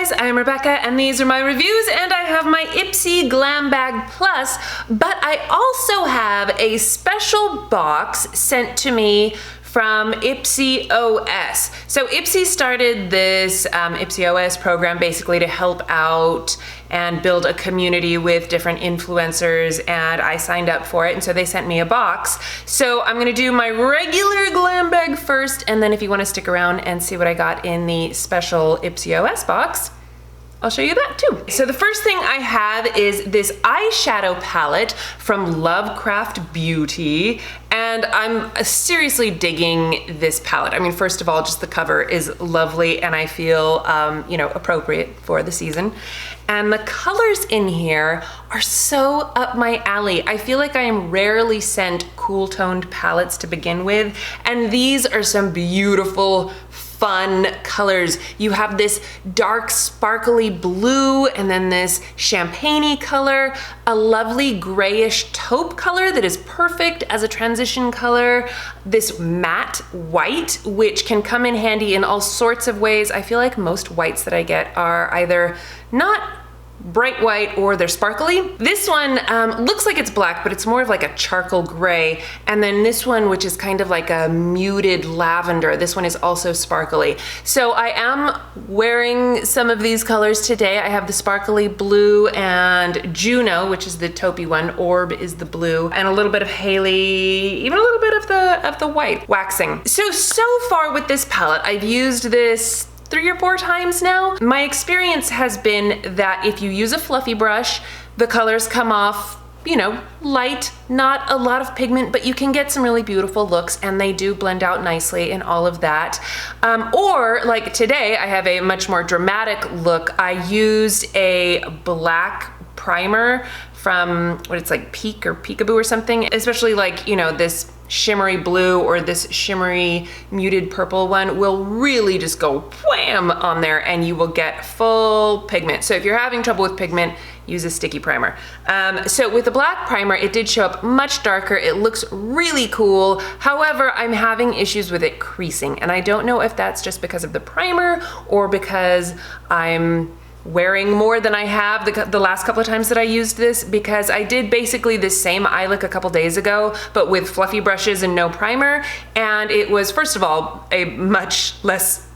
guys, I'm Rebecca and these are my reviews, and I have my IPSY Glam Bag Plus, but I also have a special box sent to me from IpsyOS. So IPSY started this IpsyOS program basically to help out and build a community with different influencers, and I signed up for it, and so they sent me a box. So I'm gonna do my regular glam bag first, and then if you wanna stick around and see what I got in the special IpsyOS box, I'll show you that too. So the first thing I have is this eyeshadow palette from LOVE+CRAFT+BEAUTY, and I'm seriously digging this palette. I mean, first of all, just the cover is lovely, and I feel, you know, appropriate for the season. And the colors in here are so up my alley. I feel like I am rarely sent cool toned palettes to begin with, and these are some beautiful, fun colors. You have this dark sparkly blue, and then this champagne-y color, a lovely grayish taupe color that is perfect as a transition color, this matte white, which can come in handy in all sorts of ways. I feel like most whites that I get are either not bright white or they're sparkly. This one looks like it's black, but it's more of like a charcoal gray. And then this one, which is kind of like a muted lavender, this one is also sparkly. So I am wearing some of these colors today. I have the sparkly blue and Juno, which is the taupey one. Orb is the blue, and a little bit of Haley, even a little bit of the white waxing. So far with this palette, I've used this 3 or 4 times now. My experience has been that if you use a fluffy brush, the colors come off, you know, light, not a lot of pigment, but you can get some really beautiful looks, and they do blend out nicely in all of that. Or like today, I have a much more dramatic look. I used a black primer from what it's like Peek or Peekaboo or something, especially like, you know, this shimmery blue or this shimmery muted purple one will really just go wham on there, and you will get full pigment. So if you're having trouble with pigment, use a sticky primer. So with the black primer, it did show up much darker. It looks really cool. However, I'm having issues with it creasing, and I don't know if that's just because of the primer or because I'm wearing more than I have the last couple of times that I used this, because I did basically the same eye look a couple days ago, but with fluffy brushes and no primer, and it was, first of all, a much less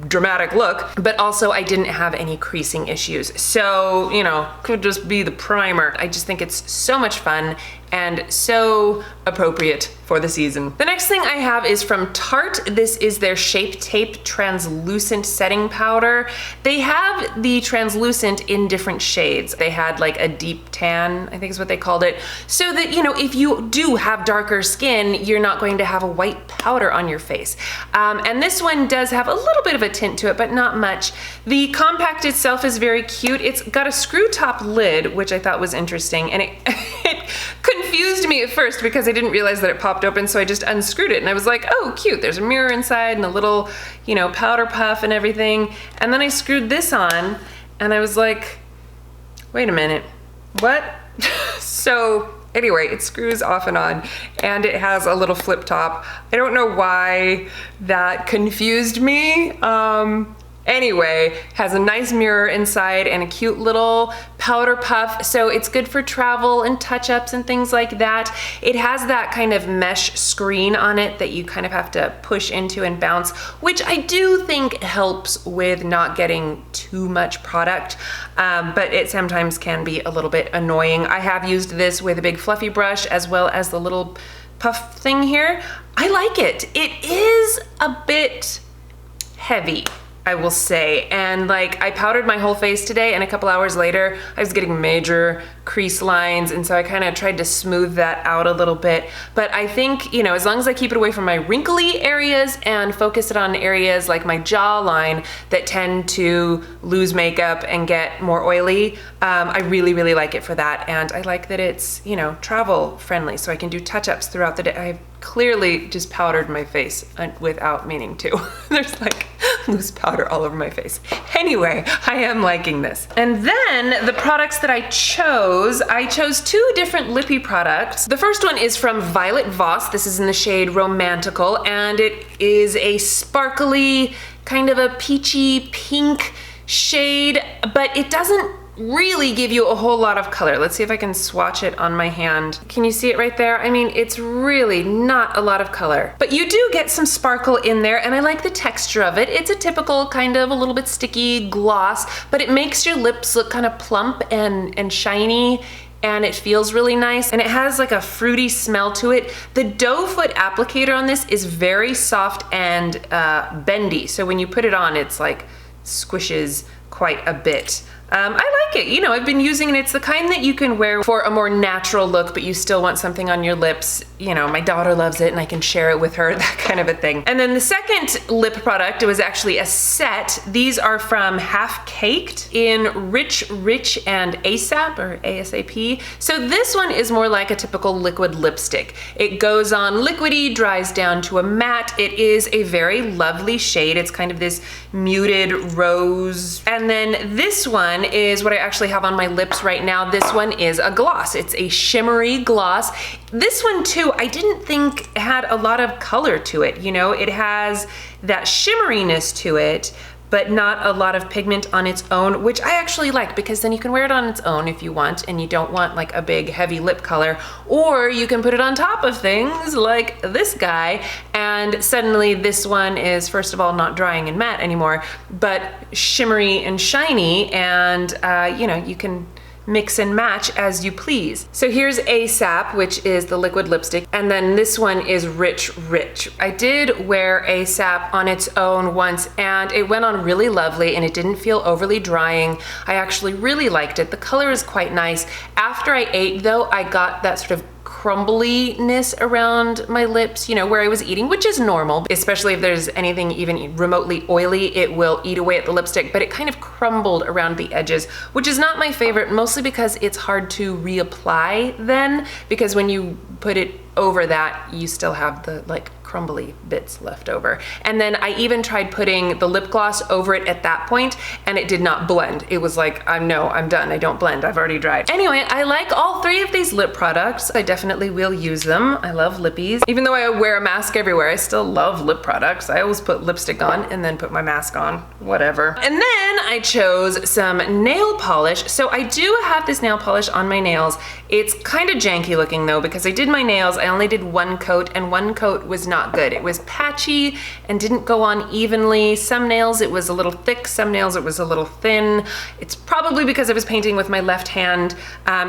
dramatic look, but also I didn't have any creasing issues. So, you know, could just be the primer. I just think it's so much fun and so appropriate for the season. The next thing I have is from Tarte. This is their Shape Tape Translucent Setting Powder. They have the translucent in different shades. They had like a deep tan, I think is what they called it, so that, you know, if you do have darker skin, you're not going to have a white powder on your face. And this one does have a little bit of a tint to it, but not much. The compact itself is very cute. It's got a screw top lid, which I thought was interesting, and it confused me at first because I didn't realize that it popped open, so I just unscrewed it and I was like, oh cute, there's a mirror inside and a little, you know, powder puff and everything. And then I screwed this on and I was like, wait a minute, what? So anyway, it screws off and on, and it has a little flip top. I don't know why that confused me. Anyway, has a nice mirror inside and a cute little powder puff, so it's good for travel and touch-ups and things like that. It has that kind of mesh screen on it that you kind of have to push into and bounce, which I do think helps with not getting too much product, but it sometimes can be a little bit annoying. I have used this with a big fluffy brush as well as the little puff thing here. I like it. It is a bit heavy, I will say, and like I powdered my whole face today, and a couple hours later I was getting major crease lines, and so I kind of tried to smooth that out a little bit. But I think, you know, as long as I keep it away from my wrinkly areas and focus it on areas like my jawline that tend to lose makeup and get more oily, I really like it for that. And I like that it's, you know, travel friendly, so I can do touch-ups throughout the day. I've clearly just powdered my face without meaning to. There's like loose powder all over my face. Anyway, I am liking this. And then the products that I chose 2 different lippy products. The first one is from Violet VOSS. This is in the shade Romantical, and it is a sparkly, kind of a peachy pink shade, but it doesn't really give you a whole lot of color. Let's see if I can swatch it on my hand. Can you see it right there? I mean, it's really not a lot of color, but you do get some sparkle in there, and I like the texture of it. It's a typical kind of a little bit sticky gloss, but it makes your lips look kind of plump and shiny, and it feels really nice, and it has like a fruity smell to it. The doe foot applicator on this is very soft and bendy, so when you put it on, it's like squishes quite a bit. I like it. You know, I've been using it. It's the kind that you can wear for a more natural look, but you still want something on your lips. You know, my daughter loves it and I can share it with her, that kind of a thing. And then the second lip product, it was actually a set. These are from Half Caked in Rich and ASAP or ASAP. So this one is more like a typical liquid lipstick. It goes on liquidy, dries down to a matte. It is a very lovely shade. It's kind of this muted rose. And then this one is what I actually have on my lips right now. This one is a gloss. It's a shimmery gloss. This one too, I didn't think had a lot of color to it. You know, it has that shimmeriness to it, but not a lot of pigment on its own, which I actually like, because then you can wear it on its own if you want, and you don't want like a big heavy lip color, or you can put it on top of things like this guy, and suddenly this one is, first of all, not drying and matte anymore, but shimmery and shiny, and you know, you can mix and match as you please. So here's ASAP, which is the liquid lipstick, and then this one is Rich. I did wear ASAP on its own once, and it went on really lovely, and it didn't feel overly drying. I actually really liked it. The color is quite nice. After I ate though, I got that sort of crumbliness around my lips, you know, where I was eating, which is normal, especially if there's anything even remotely oily, it will eat away at the lipstick, but it kind of crumbled around the edges, which is not my favorite, mostly because it's hard to reapply then, because when you put it over that, you still have the like crumbly bits left over. And then I even tried putting the lip gloss over it at that point, and it did not blend. It was like, I'm done, I don't blend, I've already dried. Anyway, I like all three of these lip products. I definitely will use them. I love lippies. Even though I wear a mask everywhere, I still love lip products. I always put lipstick on and then put my mask on, whatever. And then I chose some nail polish. So I do have this nail polish on my nails. It's kind of janky looking though, because I did my nails, I only did one coat, and one coat was not good. It was patchy and didn't go on evenly. Some nails it was a little thick, some nails it was a little thin. It's probably because I was painting with my left hand.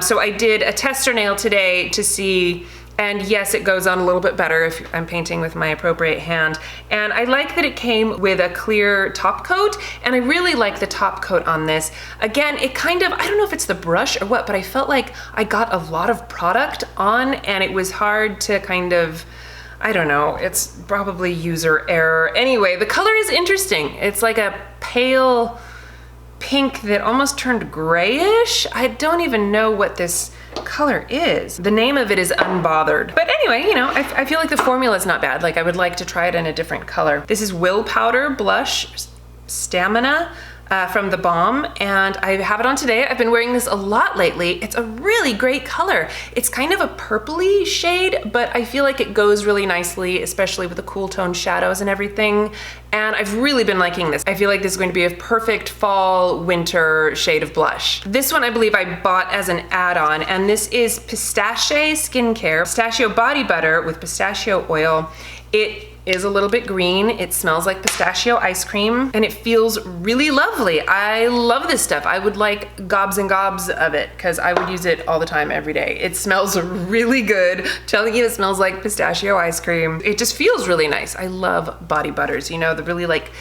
So I did a tester nail today to see, and yes, it goes on a little bit better if I'm painting with my appropriate hand. And I like that it came with a clear top coat, and I really like the top coat on this. Again, it kind of, I don't know if it's the brush or what, but I felt like I got a lot of product on, and it was hard to kind of, I don't know, it's probably user error. Anyway, the color is interesting. It's like a pale pink that almost turned grayish. I don't even know what this color is. The name of it is Unbothered. But anyway, you know, I feel like the formula is not bad. Like I would like to try it in a different color. This is Will Powder Blush Stamina from THEBALM, and I have it on today. I've been wearing this a lot lately. It's a really great color. It's kind of a purpley shade, but I feel like it goes really nicely, especially with the cool tone shadows and everything. And I've really been liking this. I feel like this is going to be a perfect fall, winter shade of blush. This one I believe I bought as an add-on, and this is Pistachée Skincare Pistachio Body Butter with pistachio oil. It is a little bit green. It smells like pistachio ice cream, and it feels really lovely. I love this stuff. I would like gobs and gobs of it, because I would use it all the time, every day. It smells really good. I'm telling you, it smells like pistachio ice cream. It just feels really nice. I love body butters, you know, the really like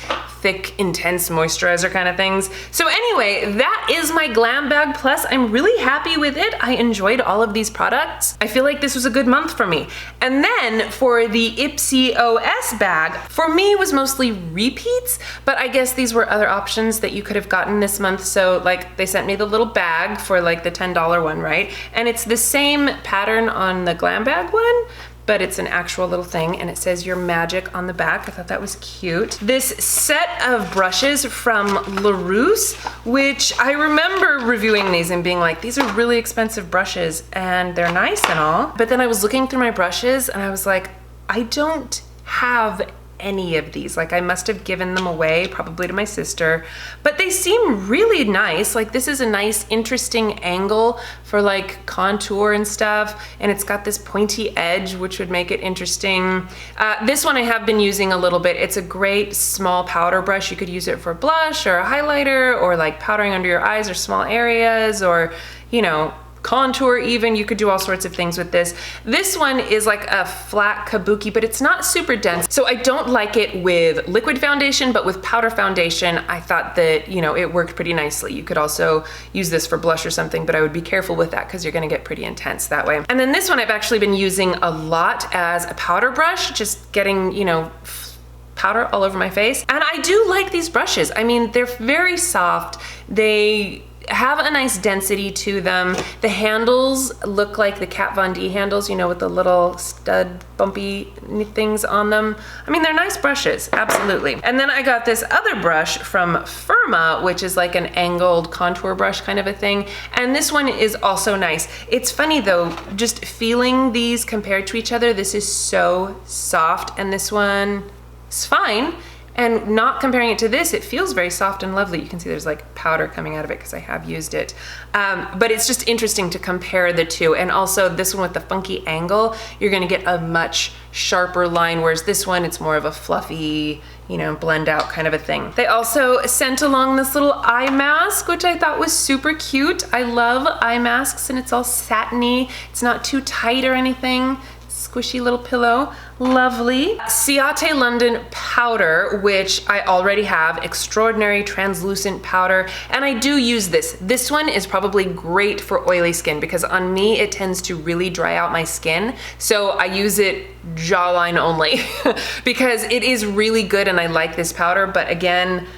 thick, intense moisturizer kind of things. So anyway, that is my Glam Bag Plus. I'm really happy with it. I enjoyed all of these products. I feel like this was a good month for me. And then for the IpsyOS bag, for me was mostly repeats, but I guess these were other options that you could have gotten this month. So like they sent me the little bag for like the $10 one, right? And it's the same pattern on the Glam Bag one, but it's an actual little thing, and it says your magic on the back. I thought that was cute. This set of brushes from LARUCE, which I remember reviewing these and being like, these are really expensive brushes and they're nice and all. But then I was looking through my brushes and I was like, I don't have any of these. Like I must have given them away, probably to my sister, but they seem really nice. Like this is a nice, interesting angle for like contour and stuff. And it's got this pointy edge, which would make it interesting. This one I have been using a little bit. It's a great small powder brush. You could use it for blush or a highlighter or like powdering under your eyes or small areas or, you know, contour even. You could do all sorts of things with this. This one is like a flat kabuki, but it's not super dense. So I don't like it with liquid foundation, but with powder foundation, I thought that, you know, it worked pretty nicely. You could also use this for blush or something, but I would be careful with that because you're gonna get pretty intense that way. And then this one I've actually been using a lot as a powder brush, just getting, you know, powder all over my face. And I do like these brushes. I mean, they're very soft. They have a nice density to them. The handles look like the Kat Von D handles, you know, with the little stud bumpy things on them. I mean, they're nice brushes, absolutely. And then I got this other brush from Firma, which is like an angled contour brush kind of a thing. And this one is also nice. It's funny though, just feeling these compared to each other, this is so soft and this one is fine. And not comparing it to this, it feels very soft and lovely. You can see there's like powder coming out of it because I have used it. But it's just interesting to compare the two. And also this one with the funky angle, you're gonna get a much sharper line, whereas this one, it's more of a fluffy, you know, blend out kind of a thing. They also sent along this little eye mask, which I thought was super cute. I love eye masks and it's all satiny. It's not too tight or anything. Squishy little pillow, lovely. CIATÉ London powder, which I already have, extraordinary translucent powder, and I do use this. This one is probably great for oily skin because on me it tends to really dry out my skin, so I use it jawline only because it is really good and I like this powder, but again,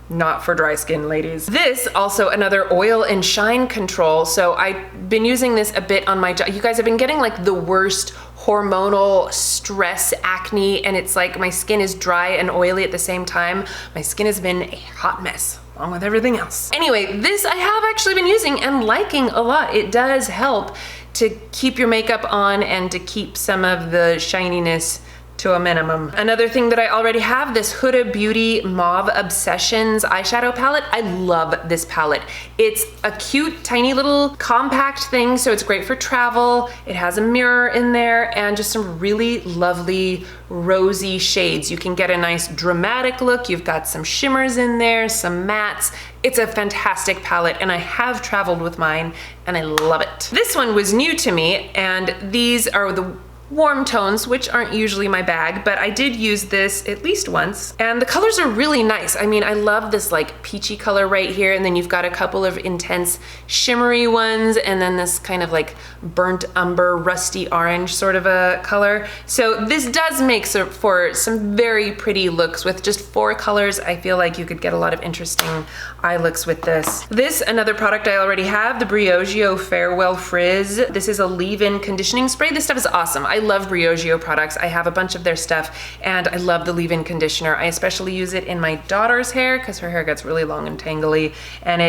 not for dry skin, ladies. This also another oil and shine control. So I've been using this a bit on my jaw. You guys have been getting like the worst hormonal stress acne, and it's like my skin is dry and oily at the same time. My skin has been a hot mess along with everything else. Anyway, this I have actually been using and liking a lot. It does help to keep your makeup on and to keep some of the shininess to a minimum. Another thing that I already have, this Huda Beauty Mauve Obsessions eyeshadow palette. I love this palette. It's a cute, tiny little compact thing, so it's great for travel. It has a mirror in there and just some really lovely rosy shades. You can get a nice dramatic look. You've got some shimmers in there, some mattes. It's a fantastic palette and I have traveled with mine and I love it. This one was new to me and these are the warm tones, which aren't usually my bag, but I did use this at least once. And the colors are really nice. I mean, I love this like peachy color right here, and then you've got a couple of intense shimmery ones, and then this kind of like burnt umber, rusty orange sort of a color. So this does make for some very pretty looks. With just 4 colors, I feel like you could get a lot of interesting eye looks with this. This, another product I already have, the BRIOGEO Farewell Frizz. This is a leave-in conditioning spray. This stuff is awesome. I love BRIOGEO products. I have a bunch of their stuff and I love the leave-in conditioner. I especially use it in my daughter's hair because her hair gets really long and tangly, and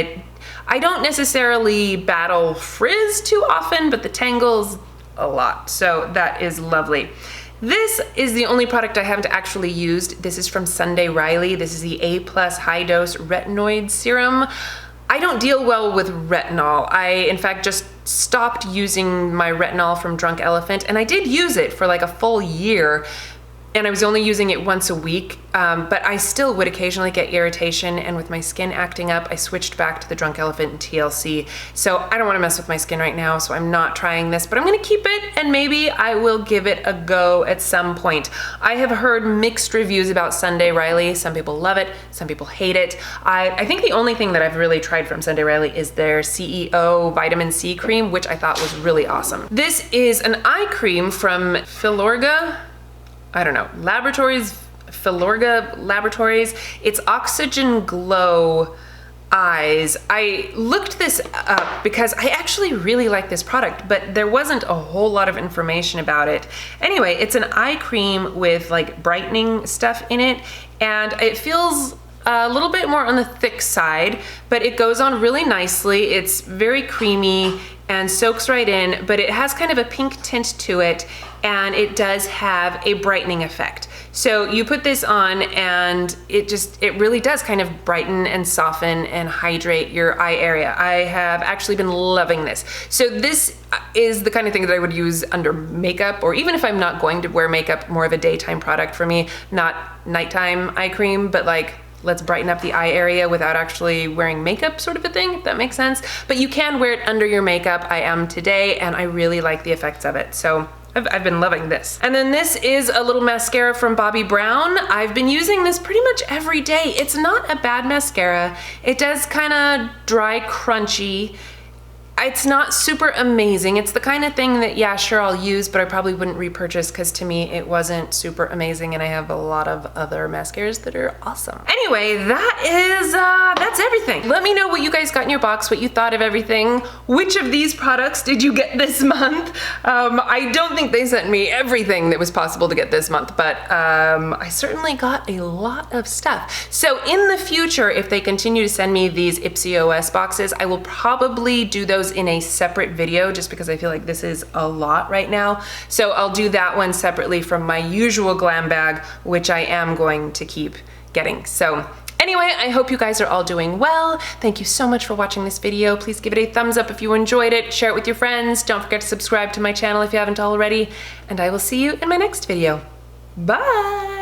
I don't necessarily battle frizz too often, but the tangles a lot. So that is lovely. This is the only product I haven't actually used. This is from Sunday Riley. This is the A+ High Dose Retinoid Serum. I don't deal well with retinol. I, in fact, just stopped using my retinol from Drunk Elephant, and I did use it for like a full year, and I was only using it once a week, but I still would occasionally get irritation, and with my skin acting up, I switched back to the Drunk Elephant and TLC. So I don't want to mess with my skin right now, so I'm not trying this, but I'm gonna keep it, and maybe I will give it a go at some point. I have heard mixed reviews about Sunday Riley. Some people love it, some people hate it. I think the only thing that I've really tried from Sunday Riley is their CEO Vitamin C cream, which I thought was really awesome. This is an eye cream from FILORGA. I don't know, Laboratories, FILORGA Laboratories. It's Oxygen Glow Eyes. I looked this up because I actually really like this product, but there wasn't a whole lot of information about it. Anyway, it's an eye cream with like brightening stuff in it, and it feels a little bit more on the thick side, but it goes on really nicely. It's very creamy and soaks right in, but it has kind of a pink tint to it, and it does have a brightening effect. So you put this on and it really does kind of brighten and soften and hydrate your eye area. I have actually been loving this. So this is the kind of thing that I would use under makeup, or even if I'm not going to wear makeup, more of a daytime product for me, not nighttime eye cream, but like, let's brighten up the eye area without actually wearing makeup sort of a thing, if that makes sense. But you can wear it under your makeup. I am today, and I really like the effects of it. So I've been loving this. And then this is a little mascara from Bobbi Brown. I've been using this pretty much every day. It's not a bad mascara. It does kind of dry, crunchy. It's not super amazing. It's the kind of thing that, yeah, sure, I'll use, but I probably wouldn't repurchase because to me it wasn't super amazing, and I have a lot of other mascaras that are awesome. Anyway, that's everything. Let me know what you guys got in your box, what you thought of everything. Which of these products did you get this month? I don't think they sent me everything that was possible to get this month, but I certainly got a lot of stuff. So in the future, if they continue to send me these IpsyOS boxes, I will probably do those in a separate video, just because I feel like this is a lot right now. So I'll do that one separately from my usual glam bag, which I am going to keep getting. So anyway, I hope you guys are all doing well. Thank you so much for watching this video. Please give it a thumbs up if you enjoyed it. Share it with your friends. Don't forget to subscribe to my channel if you haven't already. And I will see you in my next video. Bye!